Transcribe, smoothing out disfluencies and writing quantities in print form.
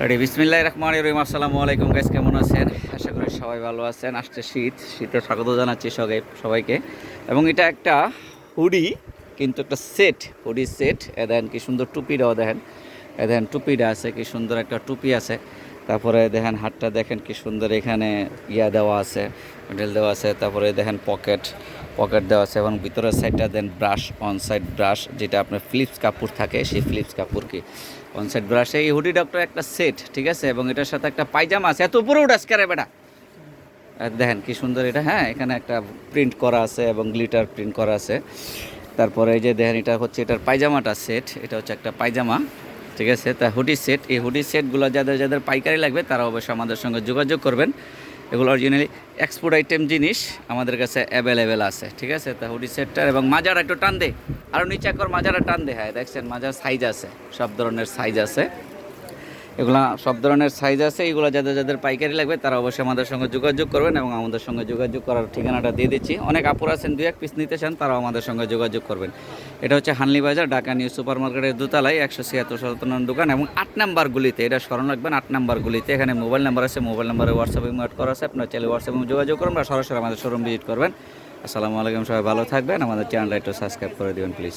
Ready বিসমিল্লাহির রহমানির রহিম। আসসালামু আলাইকুম গাইস, কেমন আছেন? আশা করি সবাই ভালো আছেন। আসছে শীতে স্বাগত জানাচ্ছি সবাইকে। এবং এটা একটা হুডি, কিন্তু একটা সেট, হুডি সেট। দেখেন কি সুন্দর টুপিটাও দেখেন, দেখেন টুপিটা আছে, কি সুন্দর একটা টুপি আছে। তারপরে দেখেন হাতটা দেখেন কি সুন্দর, এখানে দেওয়া আছে, মেডেল দেওয়া আছে। তারপরে দেখেন পকেট দেওয়া আছে, এবং ভিতরের সাইডটা দেন ব্রাশ, অন সাইড ব্রাশ, যেটা আপনার ফিলিপস কাপড় থাকে, সেই ফিলিপস কাপড় কি অন সাইড ব্রাশ। এই হুডি ডক্টর একটা সেট, ঠিক আছে। এবং এটার সাথে একটা পায়জামা আছে। এত উপরে উঠাস করে বেটা, দেখেন কি সুন্দর এটা। হ্যাঁ, এখানে একটা প্রিন্ট করা আছে এবং গ্লিটার প্রিন্ট করা আছে। তারপরে এই যে দেখেন, এটা হচ্ছে এটার পায়জামাটা সেট, এটা হচ্ছে একটা পায়জামা, ঠিক আছে। তা হুডি সেট, এই হুডি সেটগুলো যাদের পাইকারি লাগবে তারা অবশ্যই আমাদের সঙ্গে যোগাযোগ করবেন। এগুলো অরিজিনালি এক্সপোর্ট আইটেম জিনিস, আমাদের কাছে অ্যাভেলেবেল আছে, ঠিক আছে। তা হুডি সেটটার এবং মাজার একটু টান দে, আরও নিচে কর, মাজারা টান দে। হ্যাঁ দেখছেন, মাজার সাইজ আছে, সব ধরনের সাইজ আছে, এগুলা সব ধরনের সাইজ আছে। এগুলো যাদের পাইকারি লাগবে তারা অবশ্যই আমাদের সঙ্গে যোগাযোগ করবেন, এবং আমাদের সঙ্গে যোগাযোগ করার ঠিকানাটা দিয়ে দিচ্ছি। অনেক আপুর আছেন, 2-1 পিস নিতে চান, তারাও আমাদের সঙ্গে যোগাযোগ করবেন। এটা হচ্ছে হানলি বাজার, ঢাকা নিউ সুপার মার্কেটের দোতলায় 176 দোকান, এবং 8 নাম্বার গুলিতে, এটা স্মরণ রাখবেন, 8 নাম্বার গুলিতে। এখানে মোবাইল নাম্বার আছে, মোবাইল নাম্বারে হোয়াটসঅ্যাপে অ্যাড করা আছে, আপনার চাইলে হোয়াটসঅ্যাপে যোগাযোগ করবেন বা সরাসরি আমাদের শোরুম ভিজিট করবেন। আসসালামু আলাইকুম, সবাই ভালো থাকবেন। আমাদের চ্যানেলটা একটু সাবস্ক্রাইব করে দেবেন প্লিজ।